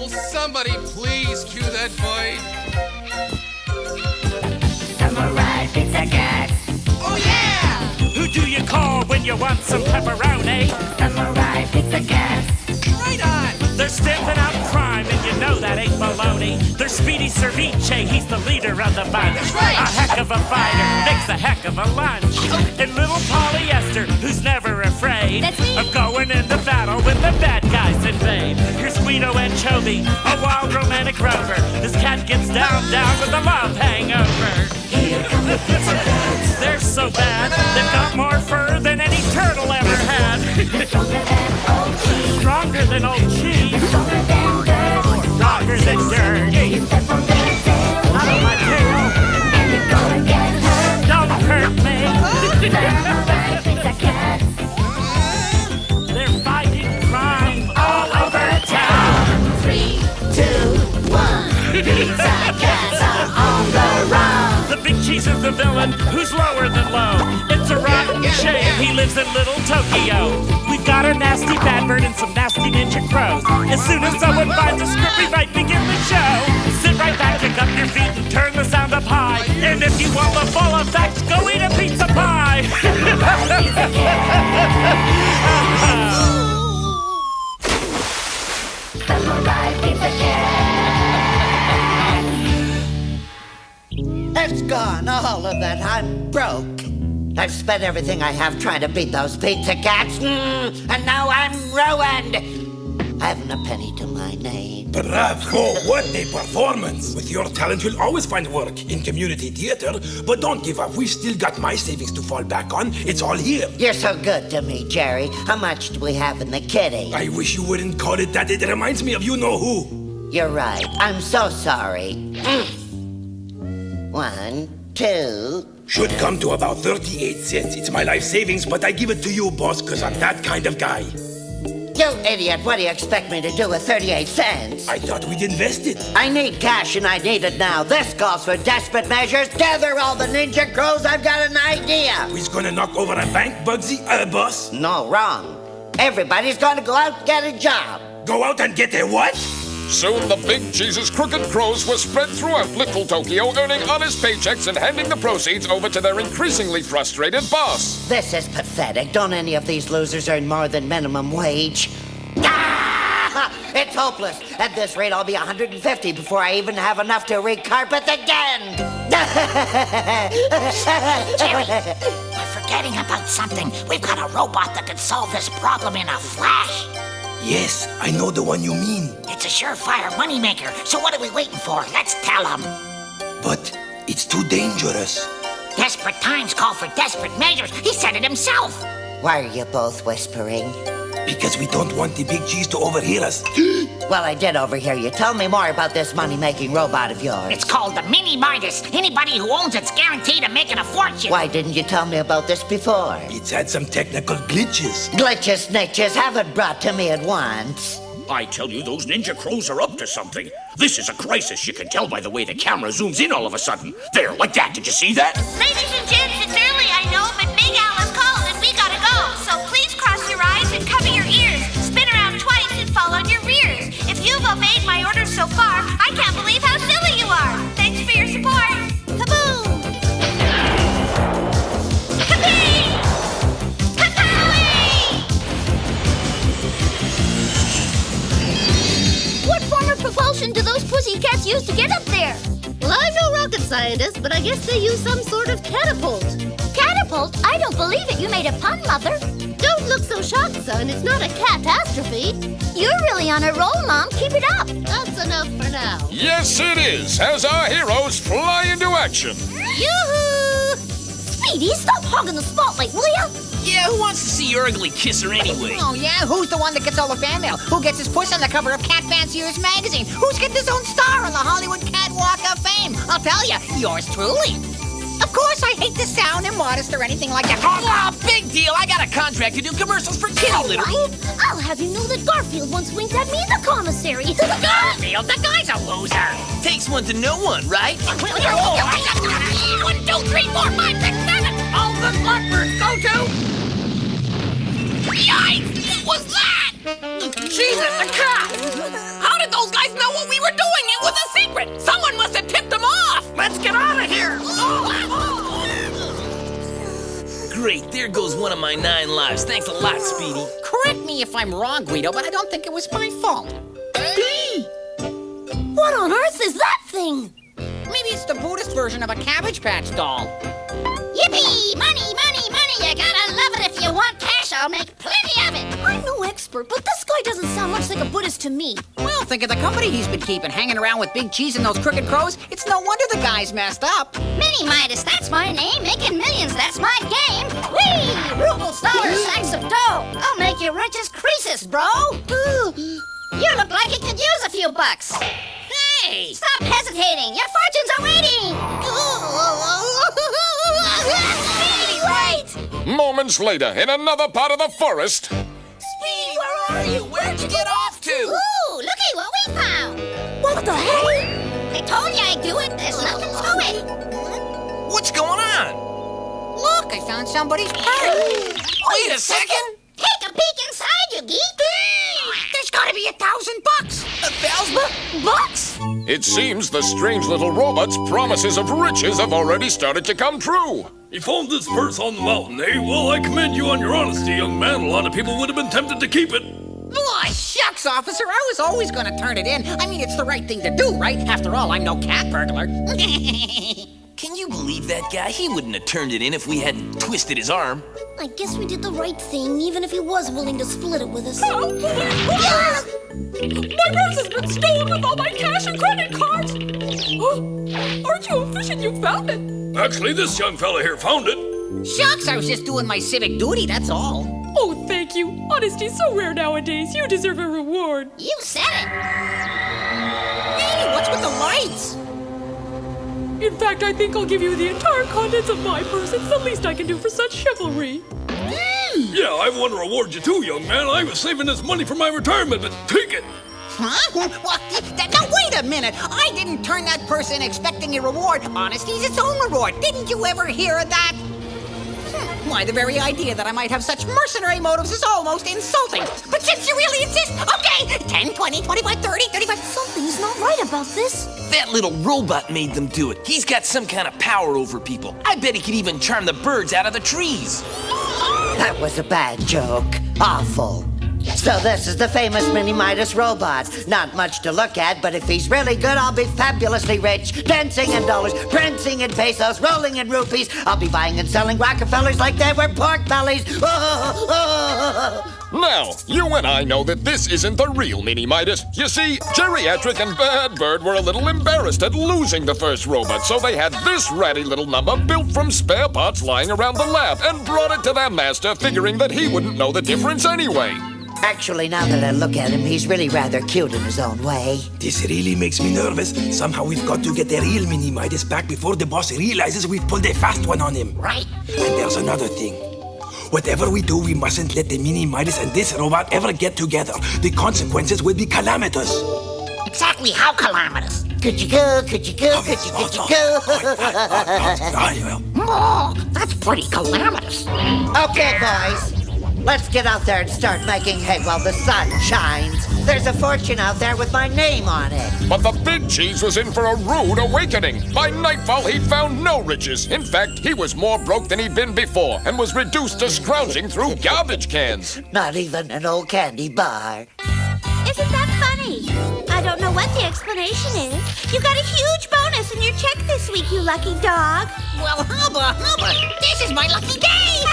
Will somebody please cue that fight? Samurai Pizza Cats. Oh yeah! Who do you call when you want some pepperoni? Samurai Pizza Cats. Right on! They're stamping out crime, and you know that ain't baloney. They're Speedy Cerviche, he's the leader of the bunch. That's right. A heck of a fighter, makes a heck of a lunch. And little Polyester, who's never afraid That's me. of going into battle when the bad guys invade. Here's Guido Anchovy, a wild romantic rover. This cat gets down with a love hangover. Here come the Pizza Cats. They're so bad, they've got more fur than any turtle ever had. Stronger than old cheese. Stronger than old cheese, Stronger than dirt. stronger than dirt. You step on their tail. Out of my tail, And you're gonna get hurt. don't hurt me. Samurai Pizza Cats. They're fighting crime all over town. 3, 2, 1. Pizza Cats are on the run. The big cheese is the villain who's lower than low. It's a rotten shame he lives in Little Tokyo. We've got a nasty bad bird and some nasty ninja crows. As soon as someone finds a script, we might begin the show. Sit right back, kick up your feet, and turn the sound up high. And if you want the full effects, go eat a pizza pie. Samurai Pizza Cats. It's gone, all of it. I'm broke. I've spent everything I have trying to beat those pizza cats, and now I'm ruined. I haven't a penny to my name. Bravo, what a performance! With your talent, you'll always find work in community theater. But don't give up, we've still got my savings to fall back on. It's all here. You're so good to me, Jerry. How much do we have in the kitty? I wish you wouldn't call it that. It reminds me of you-know-who. You're right. I'm so sorry. 1, 2. Should come to about 38 cents. It's my life savings, but I give it to you, boss, because I'm that kind of guy. You idiot, what do you expect me to do with 38 cents? I thought we'd invest it. I need cash and I need it now. This calls for desperate measures. Gather all the ninja crows, I've got an idea. Who's gonna knock over a bank, Bugsy? Boss? No, wrong. Everybody's gonna go out and get a job. Go out and get a what? Soon the Big Cheese's crooked crows were spread throughout Little Tokyo, earning honest paychecks and handing the proceeds over to their increasingly frustrated boss. This is pathetic. Don't any of these losers earn more than minimum wage? Ah! It's hopeless. At this rate, I'll be 150 before I even have enough to recarpet again. Jerry, we're forgetting about something. We've got a robot that can solve this problem in a flash. Yes, I know the one you mean. It's a surefire moneymaker, so what are we waiting for? Let's tell him. But it's too dangerous. Desperate times call for desperate measures. He said it himself. Why are you both whispering? Because we don't want the Big Cheese to overhear us. Well, I did overhear you. Tell me more about this money-making robot of yours. It's called the Mini Midas. Anybody who owns it's guaranteed to make it a fortune. Why didn't you tell me about this before? It's had some technical glitches. Glitches, snitches, have it brought to me at once. I tell you, those ninja crows are up to something. This is a crisis. You can tell by the way the camera zooms in all of a sudden. There, like that. Did you see that? Ladies and gents, it's early, I know, but Big Al has called and we gotta go. So please cross your eyes and cover your ears. Spin around twice and fall on your rears. If you've obeyed my orders so far, I can't believe how silly you are. Thanks for your support. Kaboom! Kapee! Kapooey! What form of propulsion do those pussycats use to get up there? Well, I'm no rocket scientist, but I guess they use some sort of catapult. Catapult? I don't believe it. You made a pun, Mother. Don't look so shocked, son. It's not a catastrophe. You're really on a roll, Mom. Keep it up. That's enough for now. Yes, it is, as our heroes fly into action. Yoo-hoo! Speedy, stop hogging the spotlight, will ya? Yeah, who wants to see your ugly kisser anyway? Oh, yeah? Who's the one that gets all the fan mail? Who gets his puss on the cover of Cat Fancier's magazine? Who's getting his own star on the Hollywood Catwalk of Fame? I'll tell you, yours truly. Of course, I hate to sound immodest or anything like that. Oh, big deal. I got a contract to do commercials for kitty litter. I'll have you know that Garfield once winked at me, the commissary. Garfield, the guy's a loser. Takes one to know one, right? 1, 2, 3, 4, 5, 6, 7. All the blackbirds go to... Yikes! What was that? Jesus, the cops! How did those guys know Great, there goes one of my 9 lives. Thanks a lot, Speedy. Correct me if I'm wrong, Guido, but I don't think it was my fault. What on earth is that thing? Maybe it's the Buddhist version of a Cabbage Patch doll. Yippee! Money, money, money! You gotta love it. If you want cash, I'll make plenty of it. I'm no expert, but this guy doesn't sound much like a Buddhist to me. Well, think of the company he's been keeping, hanging around with Big Cheese and those crooked crows. It's no wonder the guy's messed up. Mini Midas, that's my name. Making millions, that's my game. Whee! Rubles, dollars, sacks of dough. I'll make you rich as Croesus, bro. You look like you could use a few bucks. Hey! Stop hesitating. Your fortunes are waiting. Speedy, wait! Moments later, in another part of the forest. Speedy, where are you? Where'd you get off to? Ooh, looky what we found. What the hell? I told you I'd do it. There's nothing to it. What's going on? Look, I found somebody's purse. Wait a second. Take a peek inside, you geek. There's gotta be $1,000. $1,000? It seems the strange little robot's promises of riches have already started to come true. You found this purse on the mountain, eh? Well, I commend you on your honesty, young man. A lot of people would have been tempted to keep it. Oh, shucks, officer. I was always gonna turn it in. I mean, it's the right thing to do, right? After all, I'm no cat burglar. Can you believe that guy? He wouldn't have turned it in if we hadn't twisted his arm. I guess we did the right thing, even if he was willing to split it with us. Oh, my purse has been stolen with all my cash and credit cards. Aren't you efficient? You found it. Actually, this young fella here found it. Shucks, I was just doing my civic duty, that's all. Oh, thank you. Honesty's so rare nowadays. You deserve a reward. You said it. Hey, what's with the lights? In fact, I think I'll give you the entire contents of my purse. It's the least I can do for such chivalry. Yeah, I want to reward you too, young man. I was saving this money for my retirement, but take it. Huh? Now, wait a minute. I didn't turn that purse in expecting a reward. Honesty's its own reward. Didn't you ever hear of that? Why, the very idea that I might have such mercenary motives is almost insulting. But since you really insist, okay, 10, 20, 25, 30, 35... Something's not right about this. That little robot made them do it. He's got some kind of power over people. I bet he could even charm the birds out of the trees. That was a bad joke. Awful. So this is the famous Mini Midas robot. Not much to look at, but if he's really good, I'll be fabulously rich. Dancing in dollars, prancing in pesos, rolling in rupees. I'll be buying and selling Rockefellers like they were pork bellies. Now, you and I know that this isn't the real Mini Midas. You see, Geriatric and Bad Bird were a little embarrassed at losing the first robot, so they had this ratty little number built from spare parts lying around the lab and brought it to their master, figuring that he wouldn't know the difference anyway. Actually, now that I look at him, he's really rather cute in his own way. This really makes me nervous. Somehow we've got to get the real Mini Midas back before the boss realizes we've pulled a fast one on him. Right. And there's another thing. Whatever we do, we mustn't let the Mini Midas and this robot ever get together. The consequences will be calamitous. Exactly how calamitous? Could you go, could you go, could you go? Oh, that's pretty calamitous. Okay, boys. Let's get out there and start making hay while the sun shines. There's a fortune out there with my name on it. But the Big Cheese was in for a rude awakening. By nightfall, he'd found no riches. In fact, he was more broke than he'd been before and was reduced to scrounging through garbage cans. Not even an old candy bar. Isn't that funny? I don't know what the explanation is. You got a huge bonus in your check this week, you lucky dog. Well, hubba, this is my lucky day.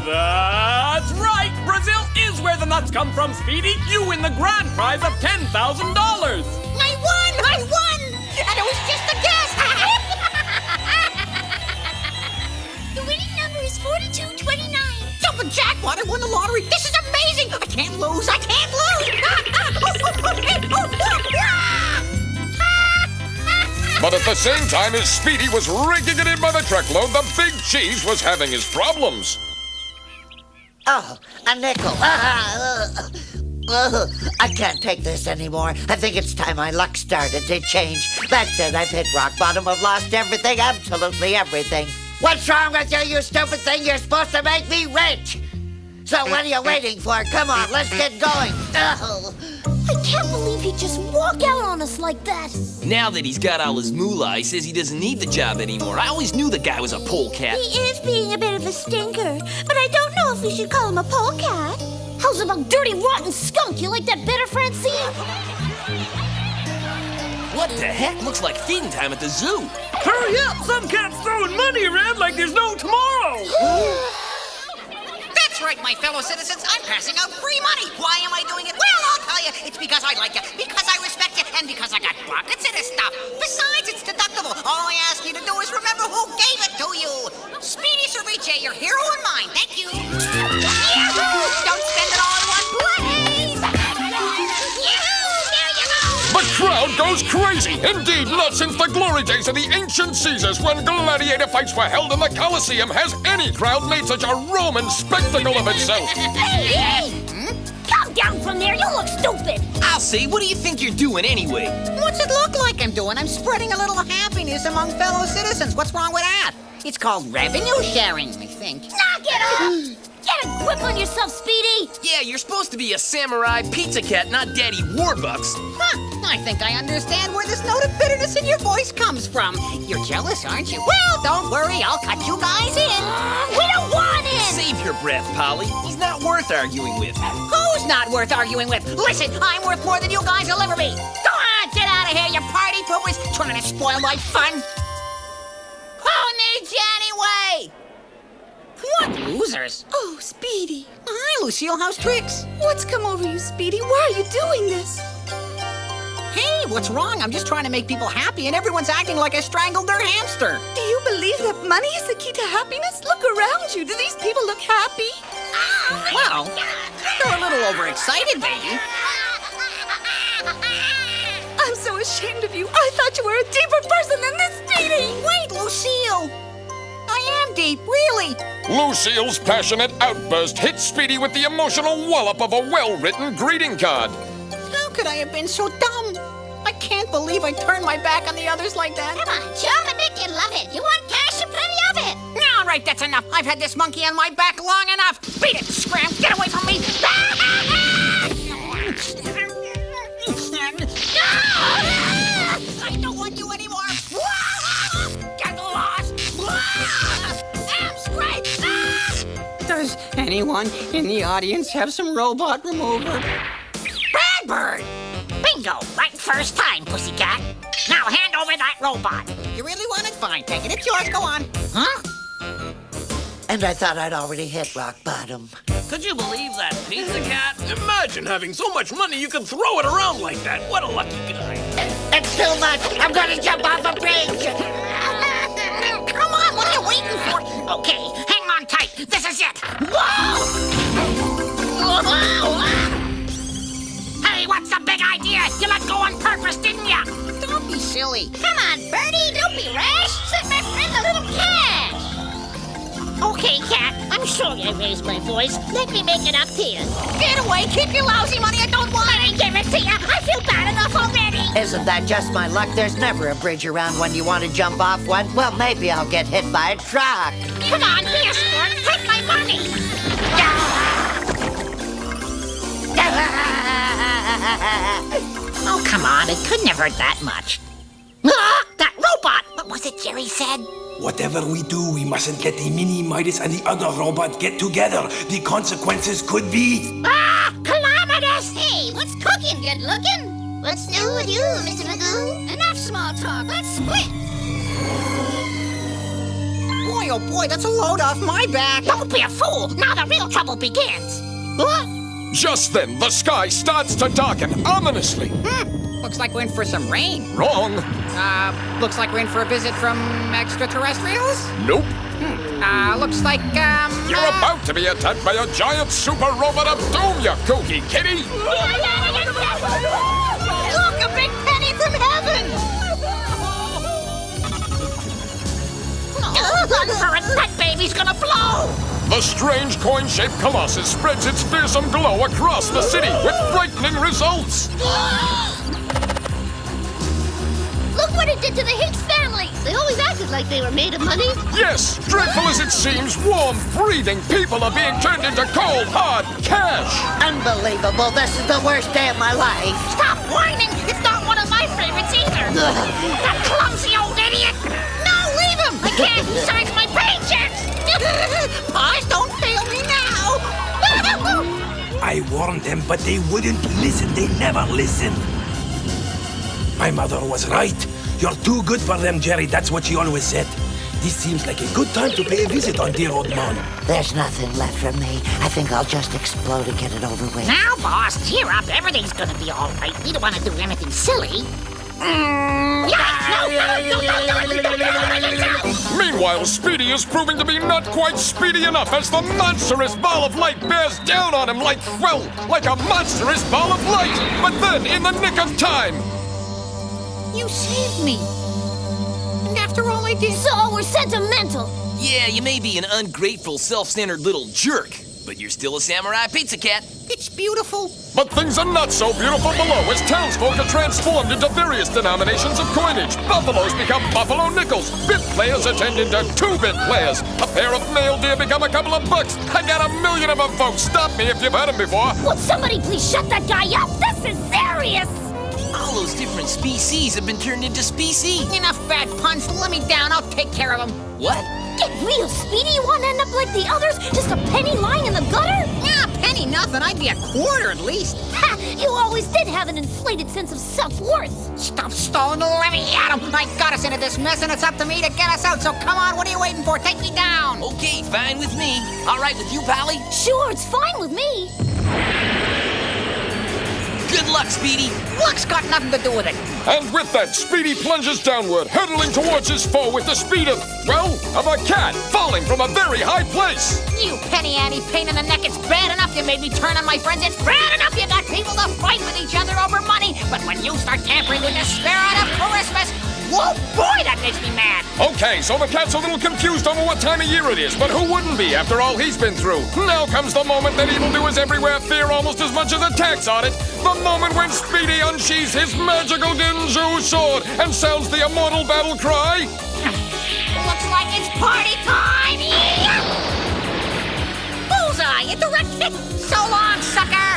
That's right! Brazil is where the nuts come from, Speedy! You win the grand prize of $10,000! I won! And it was just a guess! The winning number is 4229. Jumping jackpot! I won the lottery! This is amazing! I can't lose! I can't lose! But at the same time as Speedy was rigging it in by the truckload, the Big Cheese was having his problems. Oh, a nickel. I can't take this anymore. I think it's time my luck started to change. That's it. I've hit rock bottom. I've lost everything, absolutely everything. What's wrong with you, you stupid thing? You're supposed to make me rich. So what are you waiting for? Come on, let's get going. I can't believe he'd just walk out on us like that. Now that he's got all his moolah, he says he doesn't need the job anymore. I always knew the guy was a polecat. He is being a bit of a stinker, but I don't know if we should call him a polecat. How's about dirty, rotten skunk? You like that better, Francine? What the heck? Looks like feeding time at the zoo. Hurry up! Some cat's throwing money around like there's no tomorrow! That's right, my fellow citizens. I'm passing out free money. Why am I doing it? Well, I'll tell you. It's because I like you, because I respect you, and because I got buckets of this stuff. Besides, it's deductible. All I ask you to do is remember who gave it to you. Speedy Cerviche, your hero and mine. Thank you. Yahoo! Don't spend it all in one place. Yahoo! There you go. The crowd goes crazy. Indeed, not since the glory days of the ancient Caesars, when gladiator fights were held in the Colosseum, has any crowd made such a Roman spectacle of itself. Hey! Come down from there, you look stupid! I'll say, what do you think you're doing anyway? What's it look like I'm doing? I'm spreading a little happiness among fellow citizens. What's wrong with that? It's called revenue sharing, I think. Knock it off! Get a grip on yourself, Speedy! Yeah, you're supposed to be a samurai pizza cat, not Daddy Warbucks. Huh, I think I understand where this note of bitterness in your voice comes from. You're jealous, aren't you? Well, don't worry, I'll cut you guys in. We don't want him! Save your breath, Polly. He's not worth arguing with. Who's not worth arguing with? Listen, I'm worth more than you guys will ever be. Go on, get out of here, you party poopers, trying to spoil my fun. Who needs you anyway? What losers? Oh, Speedy. Hi, Lucille, how's tricks? What's come over you, Speedy? Why are you doing this? Hey, what's wrong? I'm just trying to make people happy and everyone's acting like I strangled their hamster. Do you believe that money is the key to happiness? Look around you. Do these people look happy? Well, they're a little overexcited, baby. I'm so ashamed of you. I thought you were a deeper person than this, Speedy. Wait, Lucille. I am deep, really. Lucille's passionate outburst hit Speedy with the emotional wallop of a well-written greeting card. How could I have been so dumb? I can't believe I turned my back on the others like that. Come on, chum, and make you love it. You want cash and plenty of it. All right, that's enough. I've had this monkey on my back long enough. Beat it, Scram. Get away from me. I don't want you anymore. Get lost. I'm scraped. Does anyone in the audience have some robot remover? Bradbird! Bingo! Right first time, pussycat. Now hand over that robot. You really want it? Fine. Take it. It's yours. Go on. Huh? And I thought I'd already hit rock bottom. Could you believe that pizza cat? Imagine having so much money you could throw it around like that. What a lucky guy. It's too much. I'm going to jump off a bridge. Come on, what are you waiting for? Okay, hang on tight. This is it. Hey, what's the big idea? You let go on purpose, didn't ya? Don't be silly. Come on, Birdie, don't be rash. Send my friend a little cash. Okay, Cat, I'm sorry I raised my voice. Let me make it up to you. Get away. Keep your lousy money. I don't want Let me give it to you. I feel bad enough already. Isn't that just my luck? There's never a bridge around when you want to jump off one. Well, maybe I'll get hit by a truck. Come on, be a sport. Take my money. Oh, come on. It couldn't have hurt that much. That robot! What was it Jerry said? Whatever we do, we mustn't let the Mini Midas and the other robot get together. The consequences could be... Calamitous! Hey, what's cooking, good looking? What's new with you, Mr. Magoo? Enough small talk. Let's split. Boy, oh boy, that's a load off my back. Don't be a fool. Now the real trouble begins. What? Just then, the sky starts to darken ominously. Looks like we're in for some rain. Wrong. Looks like we're in for a visit from extraterrestrials? Nope. Looks like, You're about to be attacked by a giant super robot of doom, you kooky kitty! Look, a big penny from heaven! Run for it. That baby's gonna blow. The strange coin-shaped colossus spreads its fearsome glow across the city with frightening results. Look what what it did to the Hicks family. They always acted like they were made of money. Yes, dreadful as it seems, warm, breathing people are being turned into cold, hard cash. Unbelievable. This is the worst day of my life. Stop whining. It's not one of my favorites either. That clumsy old idiot. No, leave him. I can't. He signs my paychecks. Boss, don't fail me now. I warned them, but they wouldn't listen. They never listen. My mother was right. You're too good for them, Jerry. That's what she always said. This seems like a good time to pay a visit on dear old man. There's nothing left for me. I think I'll just explode and get it over with. Now, boss, cheer up. Everything's gonna be all right. We don't want to do anything silly. Meanwhile, Speedy is proving to be not quite speedy enough as the monstrous ball of light bears down on him like a monstrous ball of light. But then, in the nick of time... You saved me. And after all I did... So we're sentimental. Yeah, you may be an ungrateful, self-centered little jerk, but you're still a samurai pizza cat. It's beautiful. But things are not so beautiful below as townsfolk are transformed into various denominations of coinage. Buffaloes become buffalo nickels. Bit players are turned into 2-bit players. A pair of male deer become a couple of bucks. I got 1 million of them, folks. Stop me if you've heard them before. Would somebody please shut that guy up? This is serious. All those different species have been turned into species. Enough bad puns. Let me down. I'll take care of them. What? Get real, Speedy. You want to end up like the others? Just a penny lying in the gutter? Yeah, penny nothing. I'd be a quarter at least. Ha! You always did have an inflated sense of self-worth. Stop stalling. Let me at him. I got us into this mess, and it's up to me to get us out. So come on. What are you waiting for? Take me down. Okay, fine with me. All right with you, Pally? Sure, it's fine with me. Good luck, Speedy. Luck's got nothing to do with it. And with that, Speedy plunges downward, hurtling towards his foe with the speed of, of a cat falling from a very high place. You penny-ante pain in the neck. It's bad enough you made me turn on my friends. It's bad enough you got people to fight with each other over money. But when you start tampering with the spirit of Christmas, whoa, boy, that makes me mad. Okay, so the cat's a little confused over what time of year it is, but who wouldn't be after all he's been through? Now comes the moment that evildoers everywhere fear almost as much as a tax audit. The moment when Speedy unsheathes his magical Ginju sword and sounds the immortal battle cry. Looks like it's party time! Yeah! Bullseye! A direct hit! So long, sucker!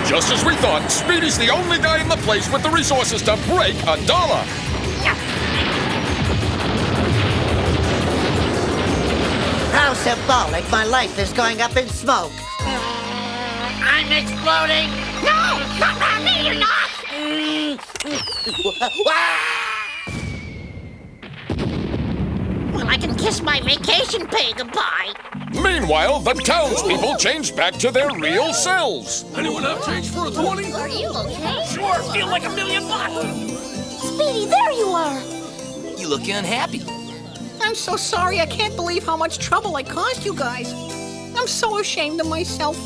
Just as we thought, Speedy's the only guy in the place with the resources to break $1. How symbolic. My life is going up in smoke. I'm exploding! No! Not around me, you're not! Well, I can kiss my vacation pay goodbye. Meanwhile, the townspeople change back to their real selves. Anyone have change for a 20? Are you okay? Sure, feel like $1 million. Speedy, there you are! You look unhappy. I'm so sorry. I can't believe how much trouble I caused you guys. I'm so ashamed of myself.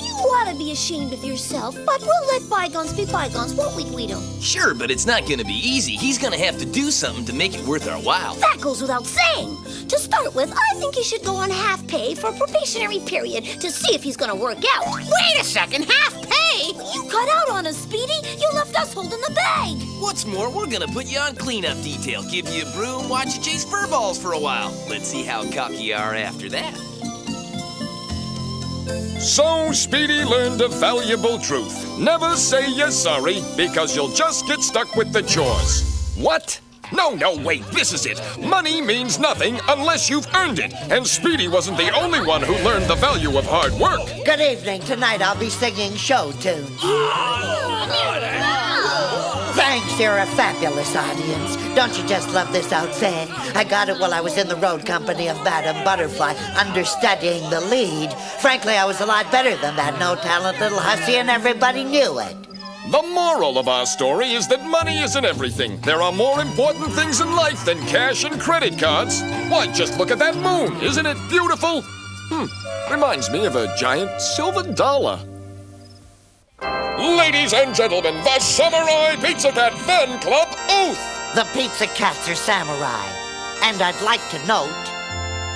You ought to be ashamed of yourself, but we'll let bygones be bygones, won't we, Guido? Sure, but it's not gonna be easy. He's gonna have to do something to make it worth our while. That goes without saying. To start with, I think he should go on half pay for a probationary period to see if he's gonna work out. Wait a second. Half pay? You cut out on us, Speedy. You left us holding the bag. What's more, we're gonna put you on cleanup detail, give you a broom, watch you chase furballs for a while. Let's see how cocky you are after that. So Speedy learned a valuable truth. Never say you're sorry, because you'll just get stuck with the chores. What? No, wait, this is it. Money means nothing unless you've earned it. And Speedy wasn't the only one who learned the value of hard work. Good evening. Tonight I'll be singing show tunes. Thanks, you're a fabulous audience. Don't you just love this outfit? I got it while I was in the road company of Madame Butterfly, understudying the lead. Frankly, I was a lot better than that no-talent little hussy, and everybody knew it. The moral of our story is that money isn't everything. There are more important things in life than cash and credit cards. Why, just look at that moon. Isn't it beautiful? Reminds me of a giant silver dollar. Ladies and gentlemen, the Samurai Pizza Cat Fan Club Oath! The Pizza Cats are samurai. And I'd like to note...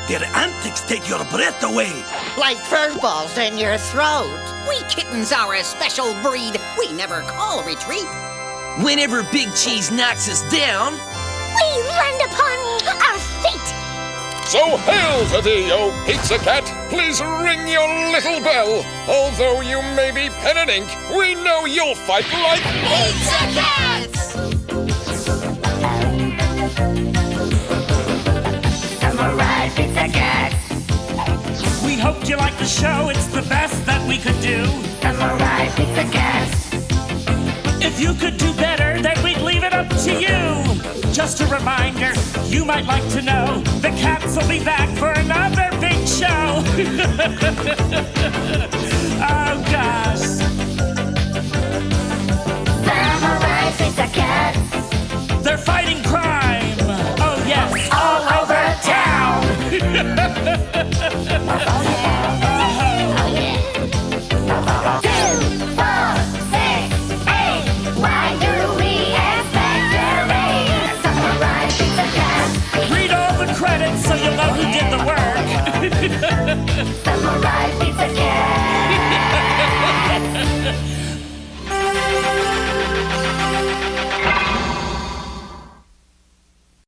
Their antics take your breath away. Like furballs in your throat. We kittens are a special breed. We never call retreat. Whenever Big Cheese knocks us down, we land upon our fate. So hail to thee, oh Pizza Cat! Please ring your little bell. Although you may be pen and ink, we know you'll fight like Pizza Cats! Samurai Pizza Cats. We hoped you liked the show. It's the best that we could do. Samurai Pizza Cats. If you could do better, then we'd leave it up to you. Just a reminder, you might like to know, the cats will be back for another big show. Oh gosh.